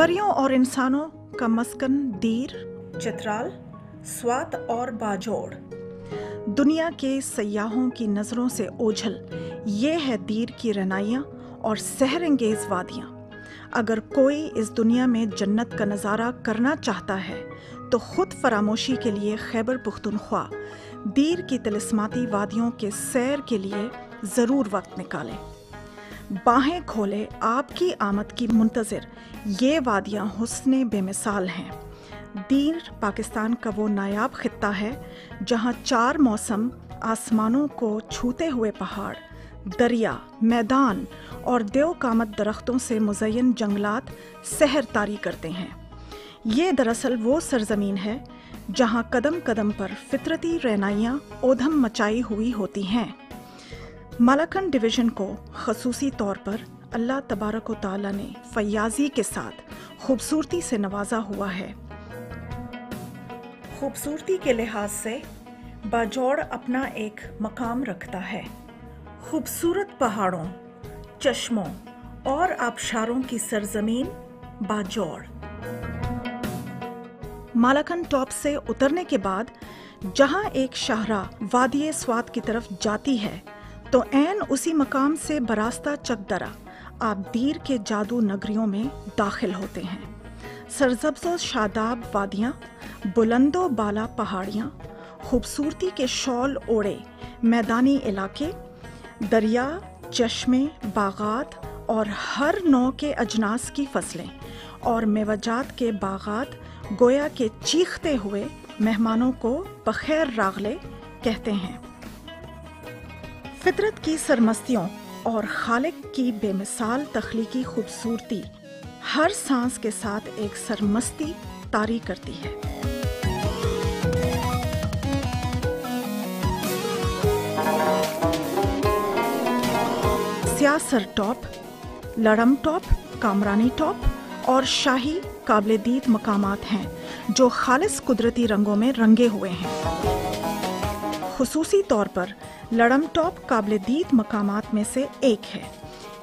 परियों और इंसानों का मस्कन दीर, चित्राल, स्वात और बाजोड़। दुनिया के सयाहों की नज़रों से ओझल ये है दीर की रनाइयाँ और सहरंगेज़ वादियाँ। अगर कोई इस दुनिया में जन्नत का नज़ारा करना चाहता है तो ख़ुद फरामोशी के लिए खैबर पुख्तनख्वा दीर की तिलिस्माती वादियों के सैर के लिए ज़रूर वक्त निकालें। बाहें खोले आपकी आमद की मुंतज़िर ये वादियाँ हुस्ने बेमिसाल हैं। दीर पाकिस्तान का वो नायाब खित्ता है जहाँ 4 मौसम आसमानों को छूते हुए पहाड़, दरिया, मैदान और देवकामत दरख्तों से मुज़य्यन जंगलात सहर तारी करते हैं। ये दरअसल वो सरज़मीन है जहाँ कदम कदम पर फितरती रहनाइयाँ ओधम मचाई हुई होती हैं। मालाकन डिवीज़न को ख़ुसूसी तौर पर अल्लाह तबारक व तआला ने फयाज़ी के साथ खूबसूरती से नवाजा हुआ है। खूबसूरती के लिहाज से बाजोड़ अपना एक मकाम रखता है। खूबसूरत पहाड़ों, चश्मों और आबशारों की सरजमीन बाजोड़। मालाकन टॉप से उतरने के बाद जहां एक शाहरा वादिये स्वात की तरफ जाती है तो ऐन उसी मकाम से बरास्ता चकदरा आप दीर के जादू नगरियों में दाखिल होते हैं। सरसब्ज़ शादाब वादियाँ, बुलंदो बाला पहाड़ियाँ, खूबसूरती के शॉल ओढ़े मैदानी इलाके, दरिया, चश्मे, बागात और हर नौ के अजनास की फसलें और मेवजात के बागात गोया के चीखते हुए मेहमानों को बखैर रागले कहते हैं। फितरत की सरमस्तियों और खालिक की बेमिसाल तख्लीकी खूबसूरती हर सांस के साथ एक सरमस्ती तारी करती है। सियासर टॉप, लड़म टॉप, कामरानी टॉप और शाही काबिल दीद मकामात हैं जो खालिस कुदरती रंगों में रंगे हुए हैं। खुसूसी तौर पर लड़म टॉप काबिल दीद मकामात में से एक है।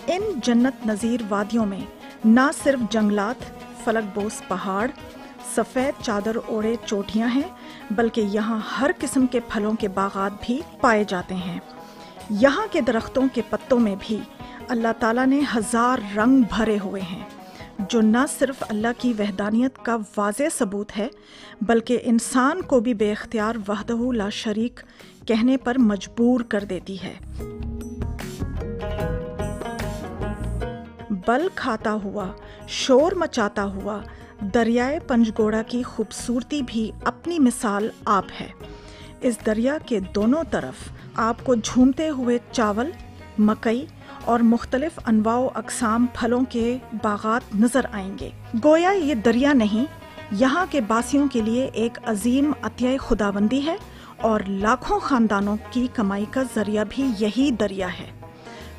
इन जन्नत नज़ीर वादियों में ना सिर्फ जंगलात, फलकबोस पहाड़, सफ़ेद चादर ओढ़े चोटियाँ हैं, बल्कि यहाँ हर किस्म के फलों के बागात भी पाए जाते हैं। यहाँ के दरख्तों के पत्तों में भी अल्लाह ताला ने 1000 रंग भरे हुए हैं, जो न सिर्फ अल्लाह की वहदानियत का वाज़े सबूत है, बल्कि इंसान को भी बेख्तियार वहदहू ला शरीक कहने पर मजबूर कर देती है। बल खाता हुआ, शोर मचाता हुआ दरियाए पंजगोड़ा की खूबसूरती भी अपनी मिसाल आप है। इस दरिया के दोनों तरफ आपको झूमते हुए चावल, मकई और मुख्तलिफ अनवाओ अक़साम फलों के बागात नज़र आएंगे। गोया ये दरिया नहीं, यहाँ के बासियों के लिए एक अजीम अतिया खुदाबंदी है और लाखों ख़ानदानों की कमाई का ज़रिया भी यही दरिया है।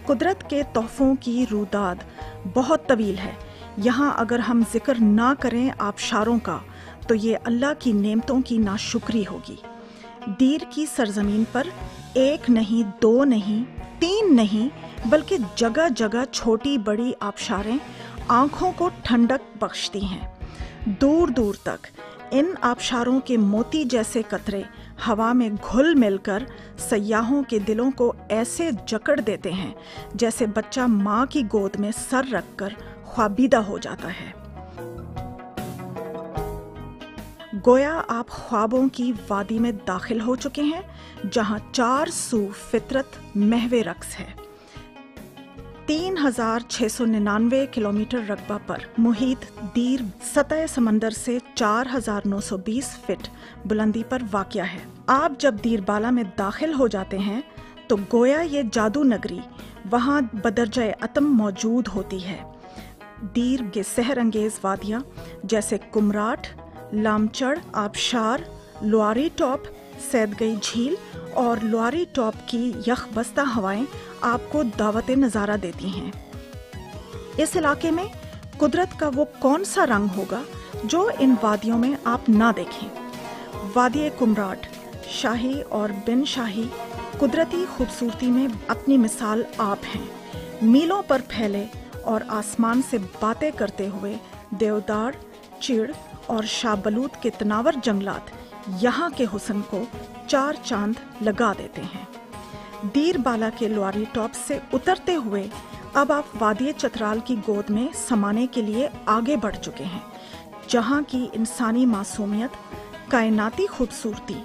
कुदरत के तोहफ़ों की रूदाद बहुत तवील है। यहाँ अगर हम जिक्र ना करें आबशारों का तो ये अल्लाह की नेमतों की नाशुक्री होगी। दीर की सरजमीन पर 1 नहीं, 2 नहीं, 3 नहीं, बल्कि जगह जगह छोटी बड़ी आबशारें आँखों को ठंडक बख्शती हैं। दूर दूर तक इन आबशारों के मोती जैसे कतरे हवा में घुल मिलकर सयाहों के दिलों को ऐसे जकड़ देते हैं जैसे बच्चा माँ की गोद में सर रखकर ख्वाबीदा हो जाता है। गोया आप ख्वाबों की वादी में दाखिल हो चुके हैं जहाँ 4 सू फितरत महवे रक्स है। 3699 किलोमीटर रकबा पर मुहित दीर सतह समंदर से 4920 फीट बुलंदी पर वाक़या है। आप जब दीर बाला में दाखिल हो जाते हैं तो गोया ये जादू नगरी वहाँ बदरजाए अतम मौजूद होती है। दीर के सहर अंगेज़ वादियाँ जैसे कुमराट, लामचड़ आबशार, लुआरी टॉप, सैदगई झील और लुआरी टॉप की यखबस्ता हवाएं आपको दावत नज़ारा देती हैं। इस इलाके में कुदरत का वो कौन सा रंग होगा जो इन वादियों में आप ना देखें। वादिये कुमराट शाही और बिन शाही कुदरती खूबसूरती में अपनी मिसाल आप हैं। मीलों पर फैले और आसमान से बातें करते हुए देवदार, चीड़ और शाहबलूत के तनावर जंगलात यहाँ के हुस्न को 4 चांद लगा देते हैं। दीर बाला के लोआरी टॉप से उतरते हुए अब आप वादी चतराल की गोद में समाने के लिए आगे बढ़ चुके हैं, जहाँ की इंसानी मासूमियत, कायनाती खूबसूरती,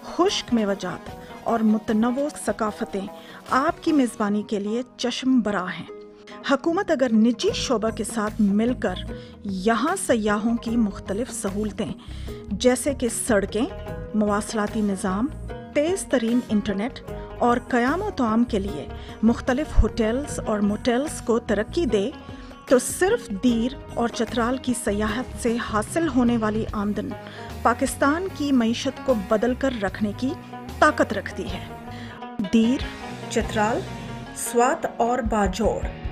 खुश्क मेवजात और मुतनव्वो सकाफतें आपकी मेज़बानी के लिए चश्म बरा हैं। हुकूमत अगर निजी शोबा के साथ मिलकर यहाँ सयाहों की मुख्तलिफ सहूलतें जैसे कि सड़कें, मवासलाती निज़ाम, तेज़ तरीन इंटरनेट और क़याम तआम के लिए मुख्तलिफ होटल्स और मोटेल्स को तरक्की दे, तो सिर्फ दीर और चतराल की सयाहत से हासिल होने वाली आमदन पाकिस्तान की मईशत को बदल कर रखने की ताकत रखती है। दीर, चतराल, स्वात और बाजोड़